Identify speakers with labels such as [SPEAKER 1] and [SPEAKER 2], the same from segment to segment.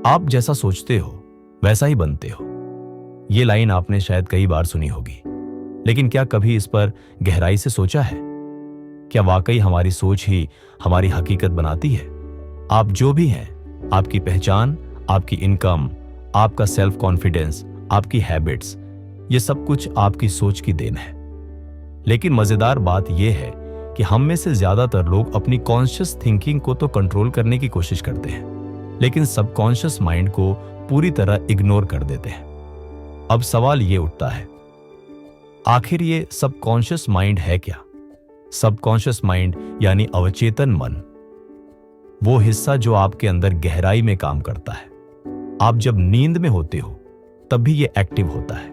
[SPEAKER 1] आप जैसा सोचते हो वैसा ही बनते हो। ये लाइन आपने शायद कई बार सुनी होगी, लेकिन क्या कभी इस पर गहराई से सोचा है? क्या वाकई हमारी सोच ही हमारी हकीकत बनाती है? आप जो भी हैं, आपकी पहचान, आपकी इनकम, आपका सेल्फ कॉन्फिडेंस, आपकी हैबिट्स, ये सब कुछ आपकी सोच की देन है। लेकिन मजेदार बात यह है कि हम में से ज्यादातर लोग अपनी कॉन्शियस थिंकिंग को तो कंट्रोल करने की कोशिश करते हैं, लेकिन सबकॉन्शियस माइंड को पूरी तरह इग्नोर कर देते हैं। अब सवाल ये उठता है, आखिर ये सबकॉन्शियस माइंड है क्या? सबकॉन्शियस माइंड यानी अवचेतन मन, वो हिस्सा जो आपके अंदर गहराई में काम करता है। आप जब नींद में होते हो तब भी ये एक्टिव होता है।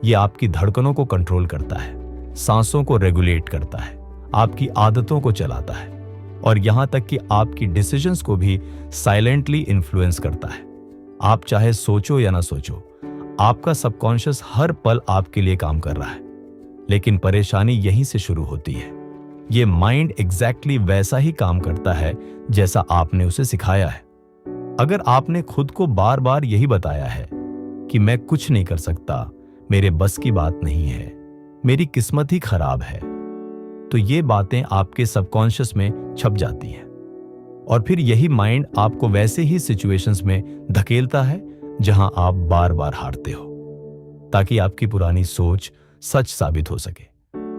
[SPEAKER 1] ये आपकी धड़कनों को कंट्रोल करता है, सांसों को रेगुलेट करता है, आपकी आदतों को चलाता है और यहां तक कि आपकी डिसीजंस को भी साइलेंटली इन्फ्लुएंस करता है। आप चाहे सोचो या ना सोचो, आपका सबकॉन्शियस हर पल आपके लिए काम कर रहा है। लेकिन परेशानी यहीं से शुरू होती है। ये माइंड एग्जैक्टली वैसा ही काम करता है जैसा आपने उसे सिखाया है। अगर आपने खुद को बार बार यही बताया है कि मैं कुछ नहीं कर सकता, मेरे बस की बात नहीं है, मेरी किस्मत ही खराब है, तो ये बातें आपके सबकॉन्शियस में छप जाती हैं और फिर यही माइंड आपको वैसे ही सिचुएशंस में धकेलता है जहां आप बार बार हारते हो, ताकि आपकी पुरानी सोच सच साबित हो सके।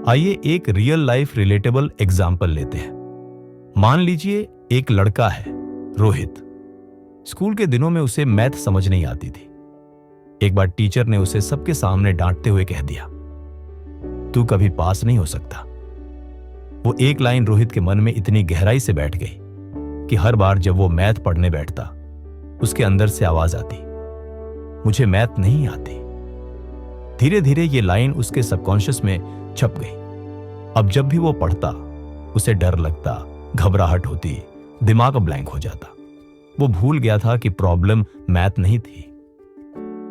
[SPEAKER 1] आइए एक रियल लाइफ रिलेटेबल एग्जाम्पल लेते हैं। मान लीजिए एक लड़का है, रोहित। स्कूल के दिनों में उसे मैथ समझ नहीं आती थी। एक बार टीचर ने उसे सबके सामने डांटते हुए कह दिया, तू कभी पास नहीं हो सकता। वो एक लाइन रोहित के मन में इतनी गहराई से बैठ गई कि हर बार जब वो मैथ पढ़ने बैठता, उसके अंदर से आवाज आती, मुझे मैथ नहीं आती। धीरे धीरे ये लाइन उसके सबकॉन्शियस में छप गई। अब जब भी वो पढ़ता, उसे डर लगता, घबराहट होती, दिमाग ब्लैंक हो जाता। वो भूल गया था कि प्रॉब्लम मैथ नहीं थी,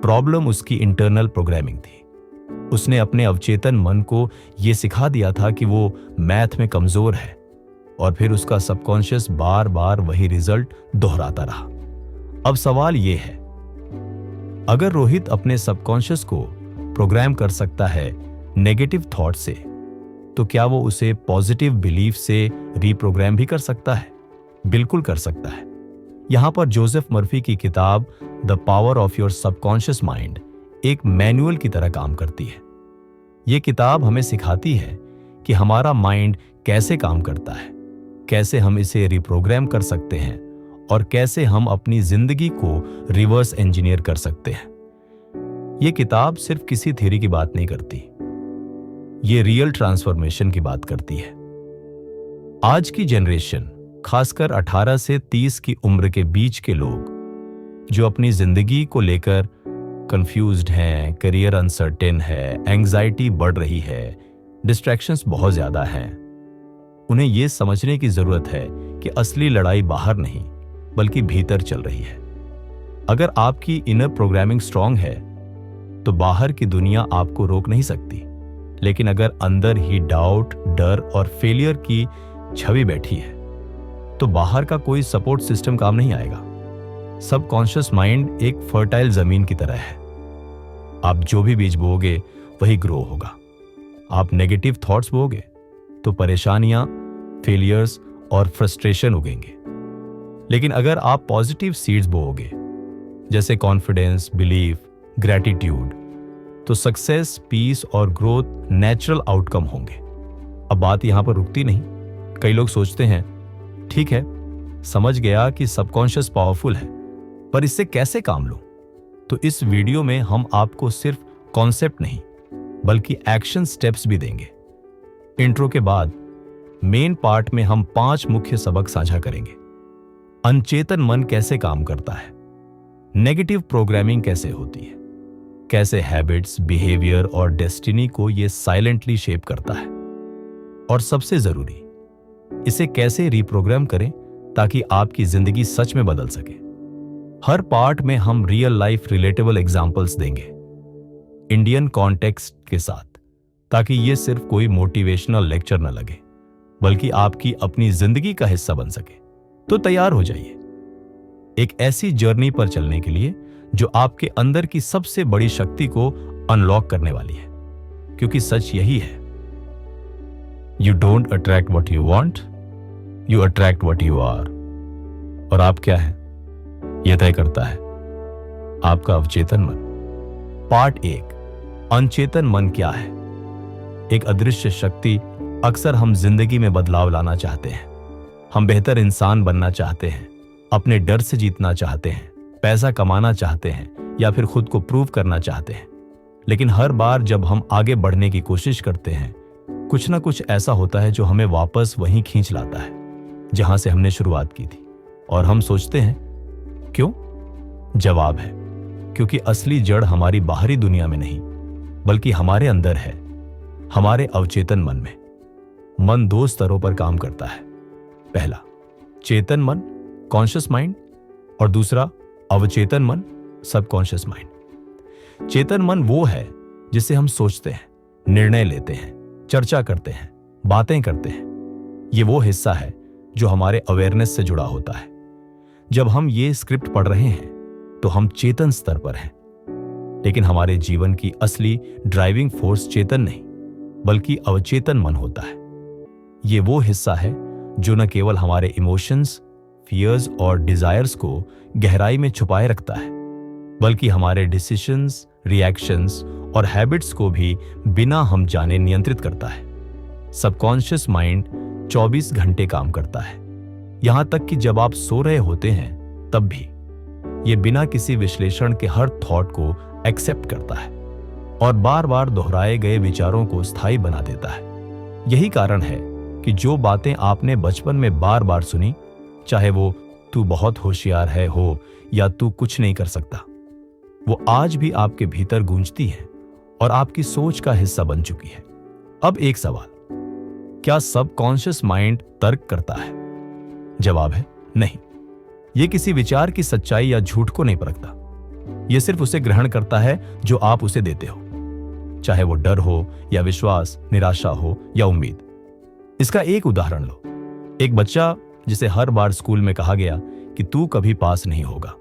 [SPEAKER 1] प्रॉब्लम उसकी इंटरनल प्रोग्रामिंग थी। उसने अपने अवचेतन मन को यह सिखा दिया था कि वो मैथ में कमजोर है और फिर उसका सबकॉन्शियस बार बार वही रिजल्ट दोहराता रहा। अब सवाल यह है, अगर रोहित अपने सबकॉन्शियस को प्रोग्राम कर सकता है नेगेटिव थॉट से, तो क्या वो उसे पॉजिटिव बिलीफ से रीप्रोग्राम भी कर सकता है? बिल्कुल कर सकता है। यहां पर जोसेफ मर्फी की किताब the power of your subconscious mind एक मैनुअल की तरह काम करती है। यह किताब हमें सिखाती है कि हमारा माइंड कैसे काम करता है, कैसे हम इसे रिप्रोग्राम कर सकते हैं और कैसे हम अपनी जिंदगी को रिवर्स इंजीनियर कर सकते हैं। यह किताब सिर्फ किसी थ्योरी की बात नहीं करती, यह रियल ट्रांसफॉर्मेशन की बात करती है। आज की जनरेशन, खासकर 18 से 30 की उम्र के बीच के लोग जो अपनी जिंदगी को लेकर कंफ्यूज्ड हैं, करियर अनसर्टेन है, एंजाइटी बढ़ रही है, डिस्ट्रैक्शंस बहुत ज्यादा हैं, उन्हें यह समझने की जरूरत है कि असली लड़ाई बाहर नहीं बल्कि भीतर चल रही है। अगर आपकी इनर प्रोग्रामिंग स्ट्रांग है तो बाहर की दुनिया आपको रोक नहीं सकती, लेकिन अगर अंदर ही डाउट, डर और फेलियर की छवि बैठी है तो बाहर का कोई सपोर्ट सिस्टम काम नहीं आएगा। सबकॉन्शियस माइंड एक फर्टाइल जमीन की तरह है। आप जो भी बीज बोओगे वही ग्रो होगा। आप नेगेटिव थॉट्स बोओगे तो परेशानियां, फेलियर्स और फ्रस्ट्रेशन उगेंगे। लेकिन अगर आप पॉजिटिव सीड्स बोओगे, जैसे कॉन्फिडेंस, बिलीफ, ग्रैटिट्यूड, तो सक्सेस, पीस और ग्रोथ नेचुरल आउटकम होंगे। अब बात यहां पर रुकती नहीं। कई लोग सोचते हैं, ठीक है, समझ गया कि सबकॉन्शियस पावरफुल है, पर इससे कैसे काम लूं? तो इस वीडियो में हम आपको सिर्फ कॉन्सेप्ट नहीं बल्कि एक्शन स्टेप्स भी देंगे। इंट्रो के बाद मेन पार्ट में हम 5 मुख्य सबक साझा करेंगे। अनचेतन मन कैसे काम करता है, नेगेटिव प्रोग्रामिंग कैसे होती है, कैसे हैबिट्स, बिहेवियर और डेस्टिनी को यह साइलेंटली शेप करता है, और सबसे जरूरी, इसे कैसे रिप्रोग्राम करें ताकि आपकी जिंदगी सच में बदल सके। हर पार्ट में हम रियल लाइफ रिलेटेबल एग्जांपल्स देंगे, इंडियन कॉन्टेक्स्ट के साथ, ताकि यह सिर्फ कोई मोटिवेशनल लेक्चर न लगे बल्कि आपकी अपनी जिंदगी का हिस्सा बन सके। तो तैयार हो जाइए। एक ऐसी जर्नी पर चलने के लिए जो आपके अंदर की सबसे बड़ी शक्ति को अनलॉक करने वाली है। क्योंकि सच यही है, you don't attract what you want, you attract what you are. और आप क्या है, यह तय करता है आपका अवचेतन मन। पार्ट 1, अनचेतन मन क्या है? एक अदृश्य शक्ति। अक्सर हम जिंदगी में बदलाव लाना चाहते हैं, हम बेहतर इंसान बनना चाहते हैं, अपने डर से जीतना चाहते हैं, पैसा कमाना चाहते हैं या फिर खुद को प्रूव करना चाहते हैं। लेकिन हर बार जब हम आगे बढ़ने की कोशिश करते हैं, कुछ ना कुछ ऐसा होता है जो हमें वापस वहीं खींच लाता है जहां से हमने शुरुआत की थी। और हम सोचते हैं क्यों? जवाब है क्योंकि असली जड़ हमारी बाहरी दुनिया में नहीं बल्कि हमारे अंदर है, हमारे अवचेतन मन में। मन 2 स्तरों पर काम करता है। पहला, चेतन मन, कॉन्शियस माइंड, और दूसरा अवचेतन मन, सबकॉन्शियस माइंड। चेतन मन वो है जिसे हम सोचते हैं, निर्णय लेते हैं, चर्चा करते हैं, बातें करते हैं। ये वो हिस्सा है जो हमारे अवेयरनेस से जुड़ा होता है। जब हम ये स्क्रिप्ट पढ़ रहे हैं तो हम चेतन स्तर पर हैं, लेकिन हमारे जीवन की असली ड्राइविंग फोर्स चेतन नहीं बल्कि अवचेतन मन होता है। ये वो हिस्सा है जो न केवल हमारे इमोशंस, फियर्स और डिजायर्स को गहराई में छुपाए रखता है बल्कि हमारे डिसीजंस, रिएक्शंस और हैबिट्स को भी बिना हम जाने नियंत्रित करता है। सबकॉन्शियस माइंड 24 घंटे काम करता है, यहां तक कि जब आप सो रहे होते हैं तब भी। ये बिना किसी विश्लेषण के हर थॉट को एक्सेप्ट करता है और बार बार दोहराए गए विचारों को स्थायी बना देता है। यही कारण है कि जो बातें आपने बचपन में बार बार सुनी, चाहे वो तू बहुत होशियार है हो या तू कुछ नहीं कर सकता, वो आज भी आपके भीतर गूंजती है और आपकी सोच का हिस्सा बन चुकी है। अब एक सवाल, क्या सबकॉन्शियस माइंड तर्क करता है? जवाब है नहीं। यह किसी विचार की सच्चाई या झूठ को नहीं परखता। यह सिर्फ उसे ग्रहण करता है जो आप उसे देते हो, चाहे वो डर हो या विश्वास, निराशा हो या उम्मीद। इसका एक उदाहरण लो। एक बच्चा जिसे हर बार स्कूल में कहा गया कि तू कभी पास नहीं होगा,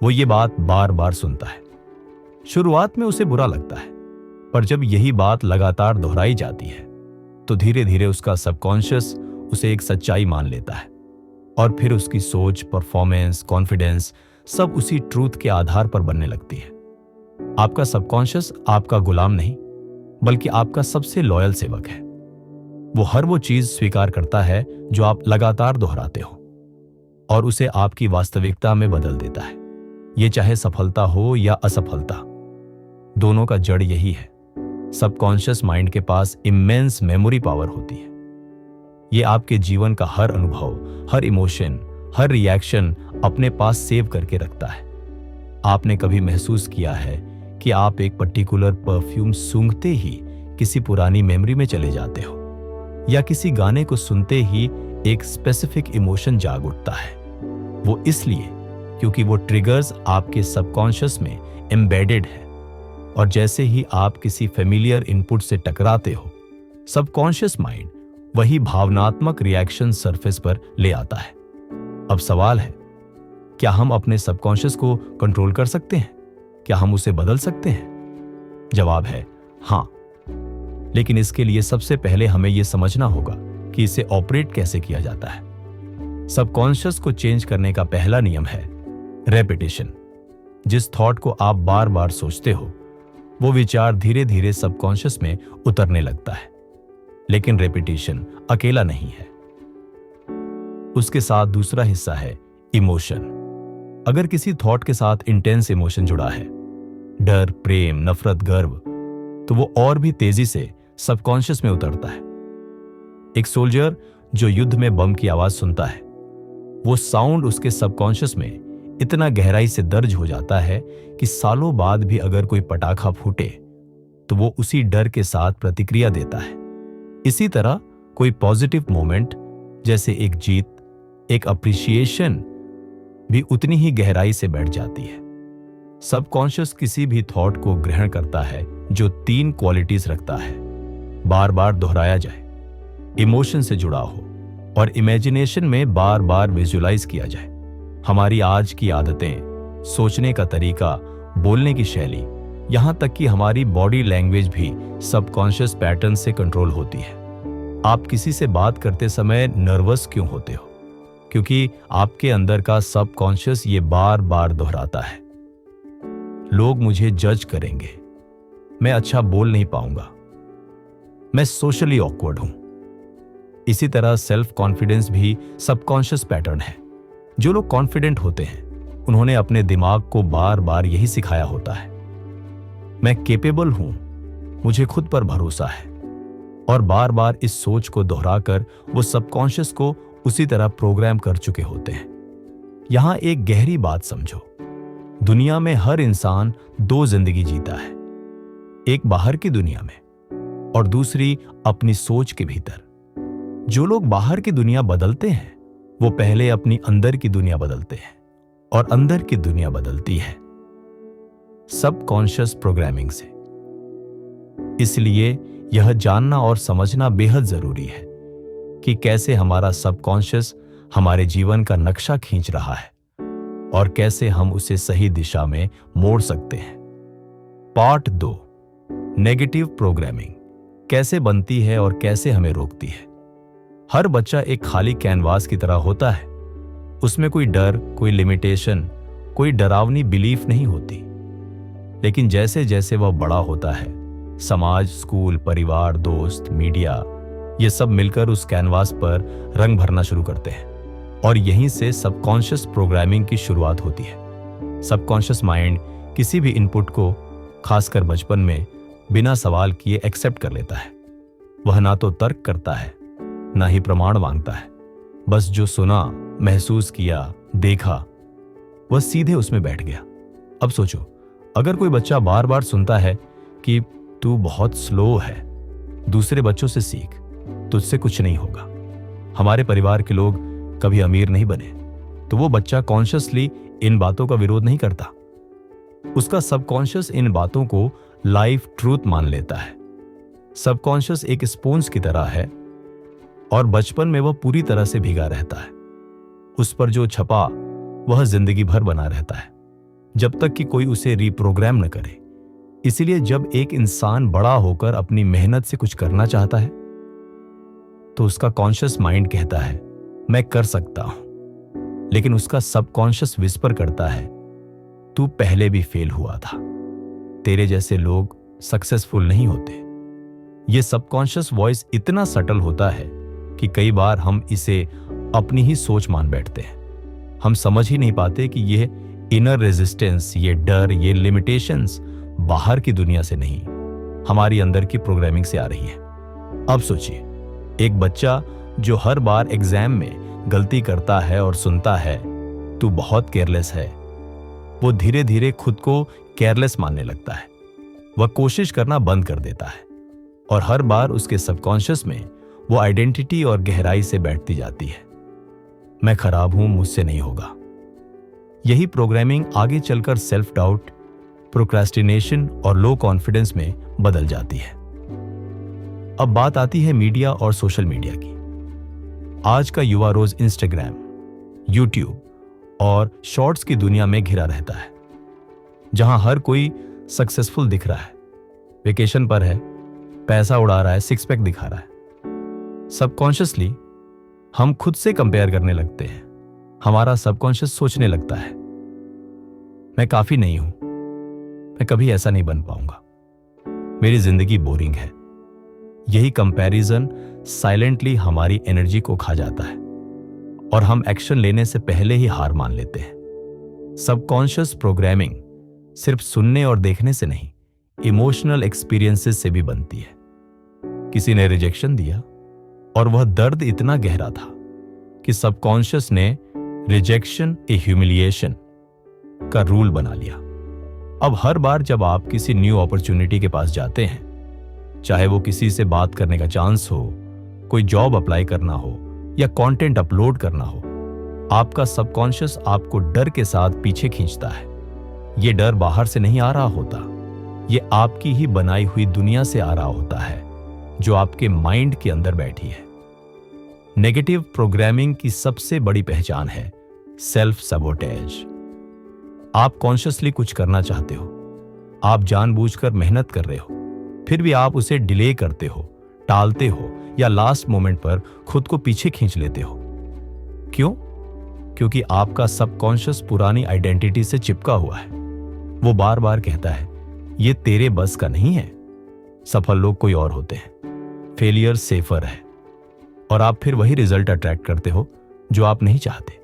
[SPEAKER 1] वो ये बात बार बार सुनता है। शुरुआत में उसे बुरा लगता है, पर जब यही बात लगातार दोहराई जाती है तो धीरे धीरे उसका सबकॉन्शियस उसे एक सच्चाई मान लेता है और फिर उसकी सोच, परफॉर्मेंस, कॉन्फिडेंस सब उसी ट्रूथ के आधार पर बनने लगती है। आपका सबकॉन्शियस आपका गुलाम नहीं बल्कि आपका सबसे लॉयल सेवक है। वो हर वो चीज स्वीकार करता है जो आप लगातार दोहराते हो और उसे आपकी वास्तविकता में बदल देता है। ये चाहे सफलता हो या असफलता, दोनों का जड़ यही है। सबकॉन्शियस माइंड के पास इमेंस मेमोरी पावर होती है। ये आपके जीवन का हर अनुभव, हर इमोशन, हर रिएक्शन अपने पास सेव करके रखता है। आपने कभी महसूस किया है कि आप एक पर्टिकुलर परफ्यूम सूंघते ही किसी पुरानी मेमोरी में चले जाते हो, या किसी गाने को सुनते ही एक स्पेसिफिक इमोशन जाग उठता है? वो इसलिए क्योंकि वो ट्रिगर्स आपके सबकॉन्शियस में एम्बेडेड है, और जैसे ही आप किसी फेमिलियर इनपुट से टकराते हो, सबकॉन्शियस माइंड वही भावनात्मक रिएक्शन सरफेस पर ले आता है। अब सवाल है, क्या हम अपने सबकॉन्शियस को कंट्रोल कर सकते हैं? क्या हम उसे बदल सकते हैं? जवाब है हाँ, लेकिन इसके लिए सबसे पहले हमें यह समझना होगा कि इसे ऑपरेट कैसे किया जाता है। सबकॉन्शियस को चेंज करने का पहला नियम है रेपिटेशन। जिस थॉट को आप बार बार सोचते हो, वो विचार धीरे धीरे सबकॉन्शियस में उतरने लगता है। लेकिन रेपिटेशन अकेला नहीं है, उसके साथ दूसरा हिस्सा है इमोशन। अगर किसी थॉट के साथ इंटेंस इमोशन जुड़ा है, डर, प्रेम, नफरत, गर्व, तो वो और भी तेजी से सबकॉन्शियस में उतरता है। एक सोल्जर जो युद्ध में बम की आवाज सुनता है, वो साउंड उसके सबकॉन्शियस में इतना गहराई से दर्ज हो जाता है कि सालों बाद भी अगर कोई पटाखा फूटे तो वो उसी डर के साथ प्रतिक्रिया देता है। इसी तरह कोई पॉजिटिव मोमेंट जैसे एक जीत, एक अप्रिशिएशन भी उतनी ही गहराई से बैठ जाती है। सबकॉन्शियस किसी भी थॉट को ग्रहण करता है जो 3 क्वालिटीज रखता है: बार बार दोहराया जाए, इमोशन से जुड़ा हो और इमेजिनेशन में बार बार विजुअलाइज किया जाए। हमारी आज की आदतें, सोचने का तरीका, बोलने की शैली, यहां तक कि हमारी बॉडी लैंग्वेज भी सबकॉन्शियस पैटर्न से कंट्रोल होती है। आप किसी से बात करते समय नर्वस क्यों होते हो? क्योंकि आपके अंदर का सबकॉन्शियस ये बार बार दोहराता है, लोग मुझे जज करेंगे, मैं अच्छा बोल नहीं पाऊंगा, मैं सोशली ऑकवर्ड हूं। इसी तरह सेल्फ कॉन्फिडेंस भी सबकॉन्शियस पैटर्न है। जो लोग कॉन्फिडेंट होते हैं उन्होंने अपने दिमाग को बार बार यही सिखाया होता है, मैं केपेबल हूं, मुझे खुद पर भरोसा है, और बार बार इस सोच को दोहराकर वो सबकॉन्शियस को उसी तरह प्रोग्राम कर चुके होते हैं। यहां एक गहरी बात समझो, दुनिया में हर इंसान दो जिंदगी जीता है, एक बाहर की दुनिया में और दूसरी अपनी सोच के भीतर। जो लोग बाहर की दुनिया बदलते हैं वो पहले अपनी अंदर की दुनिया बदलते हैं, और अंदर की दुनिया बदलती है सबकॉन्शियस प्रोग्रामिंग से। इसलिए यह जानना और समझना बेहद जरूरी है कि कैसे हमारा सबकॉन्शियस हमारे जीवन का नक्शा खींच रहा है और कैसे हम उसे सही दिशा में मोड़ सकते हैं। पार्ट 2, नेगेटिव प्रोग्रामिंग कैसे बनती है और कैसे हमें रोकती है। हर बच्चा एक खाली कैनवास की तरह होता है, उसमें कोई डर, कोई लिमिटेशन, कोई डरावनी बिलीफ नहीं होती। लेकिन जैसे जैसे वह बड़ा होता है, समाज, स्कूल, परिवार, दोस्त, मीडिया, ये सब मिलकर उस कैनवास पर रंग भरना शुरू करते हैं, और यहीं से सबकॉन्शियस प्रोग्रामिंग की शुरुआत होती है। सबकॉन्शियस माइंड किसी भी इनपुट को, खासकर बचपन में, बिना सवाल किए एक्सेप्ट कर लेता है। वह ना तो तर्क करता है, ना ही प्रमाण मांगता है। बस जो सुना, महसूस किया, देखा, वह सीधे उसमें बैठ गया। अब सोचो, अगर कोई बच्चा बार बार सुनता है कि तू बहुत स्लो है, दूसरे बच्चों से सीख, तुझसे कुछ नहीं होगा, हमारे परिवार के लोग कभी अमीर नहीं बने, तो वो बच्चा कॉन्शियसली इन बातों का विरोध नहीं करता। उसका सबकॉन्शियस इन बातों को लाइफ ट्रूथ मान लेता है। सबकॉन्शियस एक स्पॉन्ज की तरह है, और बचपन में वह पूरी तरह से भीगा रहता है। उस पर जो छपा वह जिंदगी भर बना रहता है, जब तक कि कोई उसे रीप्रोग्राम न करे। इसीलिए जब एक इंसान बड़ा होकर अपनी मेहनत से कुछ करना चाहता है तो उसका कॉन्शियस माइंड कहता है मैं कर सकता हूं, लेकिन उसका सबकॉन्शियस विस्पर करता है तू पहले भी फेल हुआ था, तेरे जैसे लोग सक्सेसफुल नहीं होते। यह सबकॉन्शियस वॉइस इतना सटल होता है कि कई बार हम इसे अपनी ही सोच मान बैठते हैं। हम समझ ही नहीं पाते कि यह इनर रेजिस्टेंस, ये डर, ये लिमिटेशंस बाहर की दुनिया से नहीं, हमारी अंदर की प्रोग्रामिंग से आ रही है। अब सोचिए, एक बच्चा जो हर बार एग्जाम में गलती करता है और सुनता है तू बहुत केयरलेस है, वो धीरे धीरे खुद को केयरलेस मानने लगता है। वह कोशिश करना बंद कर देता है, और हर बार उसके सबकॉन्शियस में वो आइडेंटिटी और गहराई से बैठती जाती है, मैं खराब हूं, मुझसे नहीं होगा। यही प्रोग्रामिंग आगे चलकर सेल्फ डाउट, प्रोक्रेस्टिनेशन और लो कॉन्फिडेंस में बदल जाती है। अब बात आती है मीडिया और सोशल मीडिया की। आज का युवा रोज इंस्टाग्राम, यूट्यूब और शॉर्ट्स की दुनिया में घिरा रहता है, जहां हर कोई सक्सेसफुल दिख रहा है, वेकेशन पर है, पैसा उड़ा रहा है, सिक्स पैक दिखा रहा है। सबकॉन्शियसली हम खुद से कंपेयर करने लगते हैं। हमारा सबकॉन्शियस सोचने लगता है मैं काफी नहीं हूं, मैं कभी ऐसा नहीं बन पाऊंगा, मेरी जिंदगी बोरिंग है। यही कंपैरिजन साइलेंटली हमारी एनर्जी को खा जाता है, और हम एक्शन लेने से पहले ही हार मान लेते हैं। सबकॉन्शियस प्रोग्रामिंग सिर्फ सुनने और देखने से नहीं, इमोशनल एक्सपीरियंसेस से भी बनती है। किसी ने रिजेक्शन दिया और वह दर्द इतना गहरा था कि सबकॉन्शियस ने रिजेक्शन ए ह्यूमिलिएशन का रूल बना लिया। अब हर बार जब आप किसी न्यू अपॉर्चुनिटी के पास जाते हैं, चाहे वो किसी से बात करने का चांस हो, कोई जॉब अप्लाई करना हो या कंटेंट अपलोड करना हो, आपका सबकॉन्शियस आपको डर के साथ पीछे खींचता है। ये डर बाहर से नहीं आ रहा होता, ये आपकी ही बनाई हुई दुनिया से आ रहा होता है, जो आपके माइंड के अंदर बैठी है। नेगेटिव प्रोग्रामिंग की सबसे बड़ी पहचान है सेल्फ सबोटेज। आप कॉन्शियसली कुछ करना चाहते हो, आप जानबूझकर मेहनत कर रहे हो, फिर भी आप उसे डिले करते हो, टालते हो या लास्ट मोमेंट पर खुद को पीछे खींच लेते हो। क्यों? क्योंकि आपका सबकॉन्शियस पुरानी आइडेंटिटी से चिपका हुआ है। वो बार बार कहता है, ये तेरे बस का नहीं है, सफल लोग कोई और होते हैं, फेलियर सेफर है। और आप फिर वही रिजल्ट अट्रैक्ट करते हो जो आप नहीं चाहते।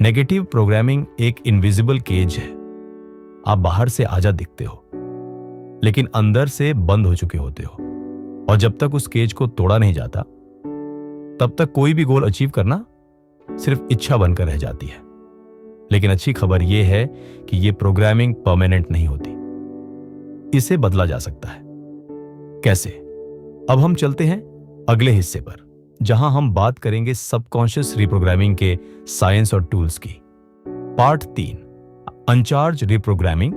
[SPEAKER 1] नेगेटिव प्रोग्रामिंग एक इनविजिबल केज है। आप बाहर से आजाद दिखते हो, लेकिन अंदर से बंद हो चुके होते हो। और जब तक उस केज को तोड़ा नहीं जाता, तब तक कोई भी गोल अचीव करना सिर्फ इच्छा बनकर रह जाती है। लेकिन अच्छी खबर यह है कि यह प्रोग्रामिंग परमानेंट नहीं होती, इसे बदला जा सकता है। कैसे? अब हम चलते हैं अगले हिस्से पर, जहां हम बात करेंगे सबकॉन्शियस रिप्रोग्रामिंग के साइंस और टूल्स की। पार्ट 3, अनचार्ज रिप्रोग्रामिंग,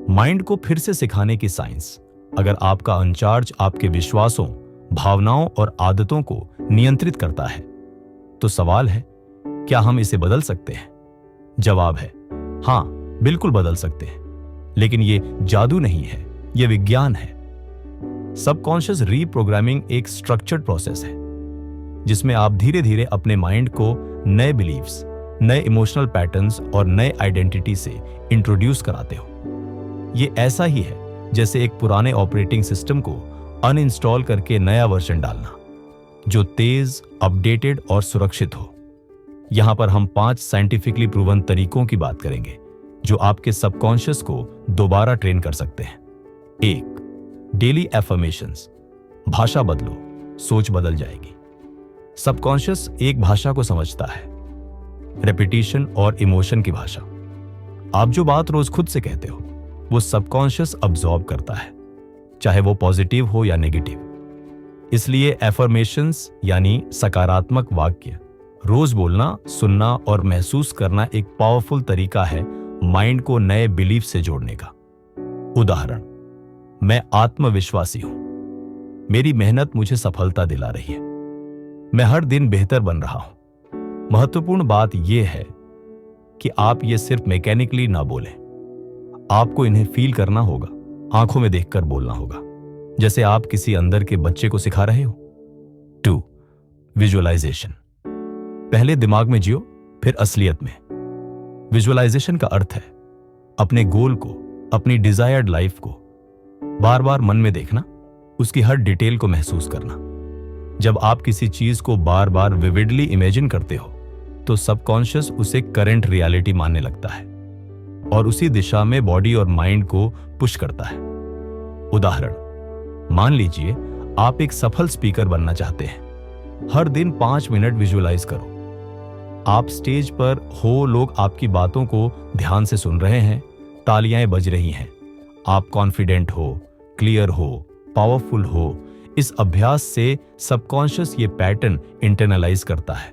[SPEAKER 1] माइंड को फिर से सिखाने की साइंस। अगर आपका अनचार्ज आपके विश्वासों, भावनाओं और आदतों को नियंत्रित करता है, तो सवाल है, क्या हम इसे बदल सकते हैं? जवाब है हां, बिल्कुल बदल सकते हैं। लेकिन ये जादू नहीं है, यह विज्ञान है। सबकॉन्शियस रीप्रोग्रामिंग एक स्ट्रक्चर्ड प्रोसेस है, जिसमें आप धीरे धीरे अपने माइंड को नए बिलीव्स, नए इमोशनल पैटर्न्स और नए आइडेंटिटी से इंट्रोड्यूस कराते हो। ये ऐसा ही है जैसे एक पुराने ऑपरेटिंग सिस्टम को अनइंस्टॉल करके नया वर्जन डालना, जो तेज, अपडेटेड और सुरक्षित हो। यहां पर हम 5 साइंटिफिकली प्रूवन तरीकों की बात करेंगे जो आपके सबकॉन्शियस को दोबारा ट्रेन कर सकते हैं। 1, डेली एफर्मेशंस। भाषा बदलो, सोच बदल जाएगी। सबकॉन्शियस एक भाषा को समझता है, रेपिटेशन और इमोशन की भाषा। आप जो बात रोज खुद से कहते हो, वो सबकॉन्शियस अब्सॉर्ब करता है, चाहे वो पॉजिटिव हो या नेगेटिव। इसलिए एफर्मेशंस यानी सकारात्मक वाक्य रोज बोलना, सुनना और महसूस करना एक पावरफुल तरीका है माइंड को नए बिलीफ से जोड़ने का। उदाहरण, मैं आत्मविश्वासी हूं, मेरी मेहनत मुझे सफलता दिला रही है, मैं हर दिन बेहतर बन रहा हूं। महत्वपूर्ण बात यह है कि आप ये सिर्फ मैकेनिकली ना बोलें, आपको इन्हें फील करना होगा, आंखों में देखकर बोलना होगा, जैसे आप किसी अंदर के बच्चे को सिखा रहे हो। 2, विजुअलाइजेशन। पहले दिमाग में जियो, फिर असलियत में। विजुअलाइजेशन का अर्थ है अपने गोल को, अपनी डिजायर्ड लाइफ को बार बार मन में देखना, उसकी हर डिटेल को महसूस करना। जब आप किसी चीज को बार बार विविडली इमेजिन करते हो, तो सबकॉन्शियस उसे करंट रियलिटी मानने लगता है और उसी दिशा में बॉडी और माइंड को पुश करता है। उदाहरण, मान लीजिए आप एक सफल स्पीकर बनना चाहते हैं। हर दिन 5 मिनट विजुअलाइज करो। आप स्टेज पर हो, लोग आपकी बातों को ध्यान से सुन रहे हैं, तालियां बज रही हैं, आप कॉन्फिडेंट हो, क्लियर हो, पावरफुल हो। इस अभ्यास से सबकॉन्शियस ये पैटर्न इंटरनलाइज करता है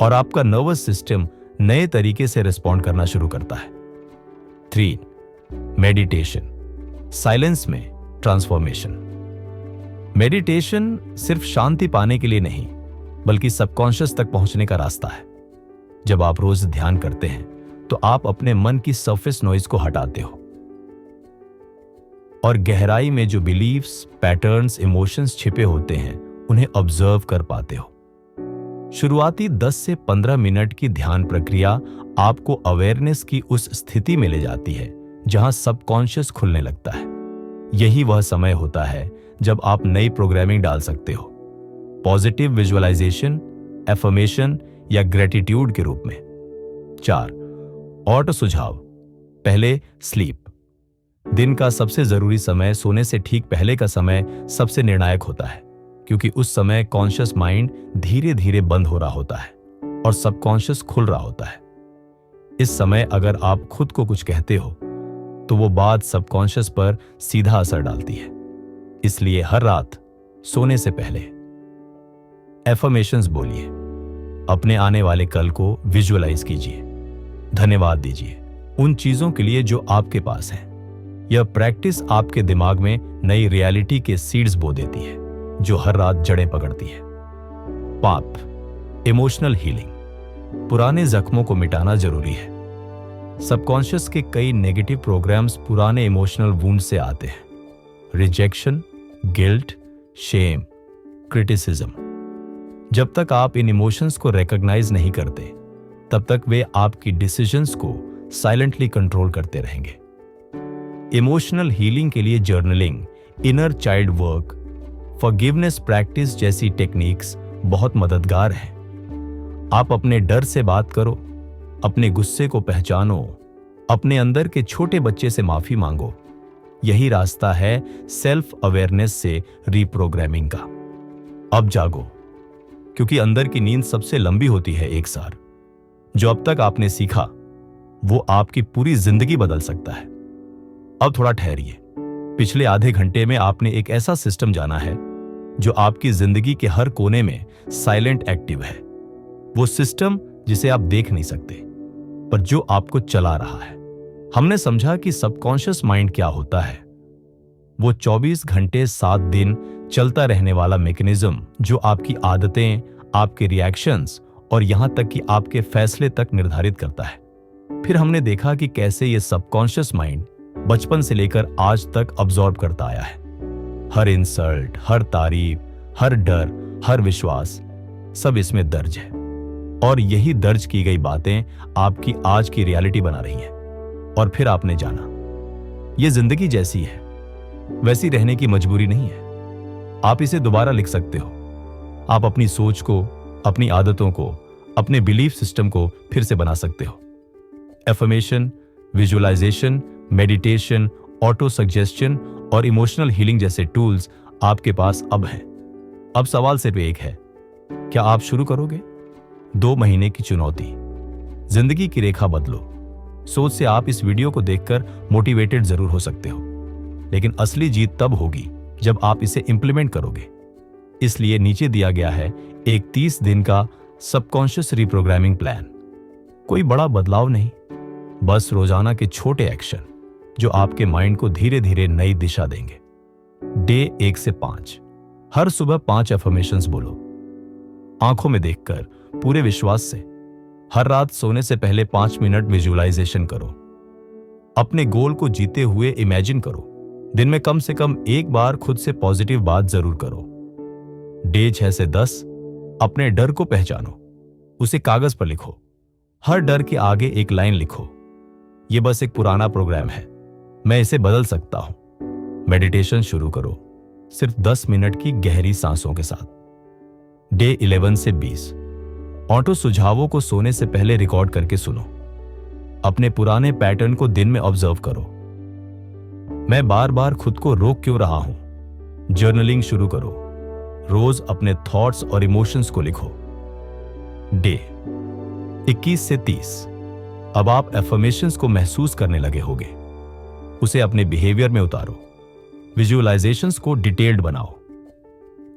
[SPEAKER 1] और आपका नर्वस सिस्टम नए तरीके से रिस्पॉन्ड करना शुरू करता है। 3, मेडिटेशन। साइलेंस में ट्रांसफॉर्मेशन। मेडिटेशन सिर्फ शांति पाने के लिए नहीं, बल्कि सबकॉन्शियस तक पहुंचने का रास्ता है। जब आप रोज ध्यान करते हैं, तो आप अपने मन की सरफेस नॉइज को हटाते हो और गहराई में जो बिलीव्स, पैटर्न्स, इमोशंस छिपे होते हैं, उन्हें ऑब्जर्व कर पाते हो। शुरुआती 10 से 15 मिनट की ध्यान प्रक्रिया आपको अवेयरनेस की उस स्थिति में ले जाती है जहां सबकॉन्शियस खुलने लगता है। यही वह समय होता है जब आप नई प्रोग्रामिंग डाल सकते हो, पॉजिटिव विजुअलाइजेशन, एफर्मेशन या ग्रेटिट्यूड के रूप में। 4, और सुझाव। पहले, स्लीप। दिन का सबसे जरूरी समय, सोने से ठीक पहले का समय सबसे निर्णायक होता है, क्योंकि उस समय कॉन्शियस माइंड धीरे धीरे बंद हो रहा होता है और सबकॉन्शियस खुल रहा होता है। इस समय अगर आप खुद को कुछ कहते हो, तो वो बात सबकॉन्शियस पर सीधा असर डालती है। इसलिए हर रात सोने से पहले एफर्मेशंस बोलिए, अपने आने वाले कल को विजुअलाइज कीजिए, धन्यवाद दीजिए उन चीजों के लिए जो आपके पास हैं। यह प्रैक्टिस आपके दिमाग में नई रियलिटी के सीड्स बो देती है, जो हर रात जड़ें पकड़ती है। 5, इमोशनल हीलिंग। पुराने जख्मों को मिटाना जरूरी है। सबकॉन्शियस के कई नेगेटिव प्रोग्राम्स पुराने इमोशनल वुंड से आते हैं। Rejection, guilt, shame, criticism. जब तक आप इन इमोशंस को रिकॉग्नाइज नहीं करते, तब तक वे आपकी डिसीजंस को साइलेंटली कंट्रोल करते रहेंगे। इमोशनल हीलिंग के लिए journaling, inner child work, forgiveness practice जैसी टेक्निक्स बहुत मददगार हैं। आप अपने डर से बात करो, अपने गुस्से को पहचानो, अपने अंदर के छोटे बच्चे से माफी मांगो। यही रास्ता है सेल्फ अवेयरनेस से रीप्रोग्रामिंग का। अब जागो, क्योंकि अंदर की नींद सबसे लंबी होती है एक सार। जो अब तक आपने सीखा वो आपकी पूरी जिंदगी बदल सकता है। अब थोड़ा ठहरिए। पिछले आधे घंटे में आपने एक ऐसा सिस्टम जाना है जो आपकी जिंदगी के हर कोने में साइलेंट एक्टिव है। वो सिस्टम जिसे आप देख नहीं सकते, पर जो आपको चला रहा है। हमने समझा कि सबकॉन्शियस माइंड क्या होता है। वो 24 घंटे 7 दिन चलता रहने वाला मैकेनिज्म जो आपकी आदतें, आपके रिएक्शंस और यहां तक कि आपके फैसले तक निर्धारित करता है। फिर हमने देखा कि कैसे ये सबकॉन्शियस माइंड बचपन से लेकर आज तक अब्सॉर्ब करता आया है। हर इंसल्ट, हर तारीफ, हर डर, हर विश्वास, सब इसमें दर्ज है। और यही दर्ज की गई बातें आपकी आज की रियलिटी बना रही हैं। और फिर आपने जाना, ये जिंदगी जैसी है वैसी रहने की मजबूरी नहीं है। आप इसे दोबारा लिख सकते हो। आप अपनी सोच को, अपनी आदतों को, अपने बिलीफ सिस्टम को फिर से बना सकते हो। Affirmation, visualisation, meditation, auto suggestion और इमोशनल हीलिंग जैसे टूल्स आपके पास अब हैं। अब सवाल सिर्फ एक है, क्या आप शुरू करोगे? 2 महीने की चुनौती, जिंदगी की रेखा बदलो। सोच से आप इस वीडियो को देखकर मोटिवेटेड जरूर हो सकते हो, लेकिन असली जीत तब होगी जब आप इसे इंप्लीमेंट करोगे। इसलिए नीचे दिया गया है एक 30 दिन का सबकॉन्शियस रीप्रोग्रामिंग प्लान। कोई बड़ा बदलाव नहीं, बस रोजाना के छोटे एक्शन जो आपके माइंड को धीरे धीरे नई दिशा देंगे। डे 1 से 5, हर सुबह 5 एफर्मेशंस बोलो, आंखों में देखकर, पूरे विश्वास से। हर रात सोने से पहले 5 मिनट विजुअलाइजेशन करो। अपने गोल को जीते हुए इमेजिन करो। दिन में कम से कम एक बार खुद से पॉजिटिव बात जरूर करो। डे 6 से 10, अपने डर को पहचानो, उसे कागज पर लिखो। हर डर के आगे एक लाइन लिखो, यह बस एक पुराना प्रोग्राम है, मैं इसे बदल सकता हूं। मेडिटेशन शुरू करो, सिर्फ 10 मिनट की गहरी सांसों के साथ। डे 11 से 20, ऑटो सुझावों को सोने से पहले रिकॉर्ड करके सुनो। अपने पुराने पैटर्न को दिन में ऑब्जर्व करो। मैं बार बार खुद को रोक क्यों रहा हूं? जर्नलिंग शुरू करो। रोज अपने थॉट्स और इमोशंस को लिखो। डे 21 से 30, अब आप एफर्मेशंस को महसूस करने लगे होगे। उसे अपने बिहेवियर में उतारो। विजुअलाइजेशंस को डिटेल्ड बनाओ।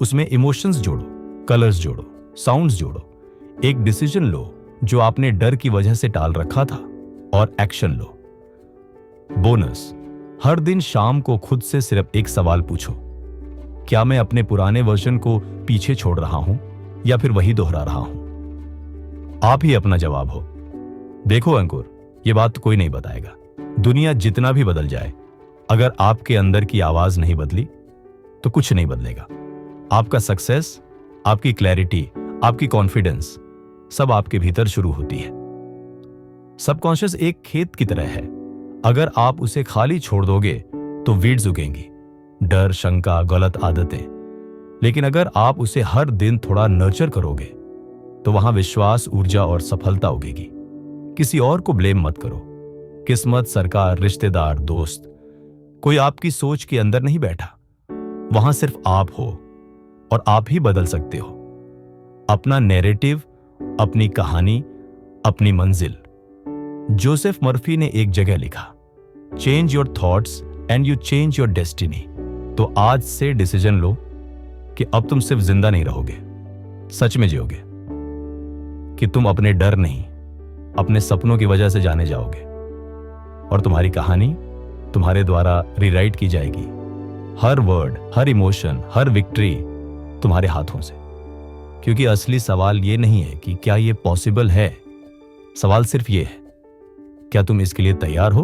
[SPEAKER 1] उसमें इमोशंस जोड़ो, कलर्स जोड़ो, साउंड्स जोड़ो। एक डिसीजन लो जो आपने डर की वजह से टाल रखा था और एक्शन लो। बोनस, हर दिन शाम को खुद से सिर्फ एक सवाल पूछो, क्या मैं अपने पुराने वर्जन को पीछे छोड़ रहा हूं या फिर वही दोहरा रहा हूं? आप ही अपना जवाब हो। देखो अंकुर, यह बात कोई नहीं बताएगा। दुनिया जितना भी बदल जाए, अगर आपके अंदर की आवाज नहीं बदली तो कुछ नहीं बदलेगा। आपका सक्सेस, आपकी क्लैरिटी, आपकी कॉन्फिडेंस सब आपके भीतर शुरू होती है। सबकॉन्शियस एक खेत की तरह है। अगर आप उसे खाली छोड़ दोगे तो वीड्स उगेंगी, डर, शंका, गलत आदतें। लेकिन अगर आप उसे हर दिन थोड़ा नर्चर करोगे तो वहां विश्वास, ऊर्जा और सफलता उगेगी। किसी और को ब्लेम मत करो। किस्मत, सरकार, रिश्तेदार, दोस्त, कोई आपकी सोच के अंदर नहीं बैठा। वहां सिर्फ आप हो और आप ही बदल सकते हो अपना नैरेटिव, अपनी कहानी, अपनी मंजिल। जोसेफ मर्फी ने एक जगह लिखा, change your thoughts and you change your destiny. तो आज से डिसीजन लो कि अब तुम सिर्फ जिंदा नहीं रहोगे, सच में जियोगे। कि तुम अपने डर नहीं, अपने सपनों की वजह से जाने जाओगे और तुम्हारी कहानी तुम्हारे द्वारा रीराइट की जाएगी। हर वर्ड, हर इमोशन, हर विक्ट्री तुम्हारे हाथों से। क्योंकि असली सवाल ये नहीं है कि क्या ये पॉसिबल है, सवाल सिर्फ ये है, क्या तुम इसके लिए तैयार हो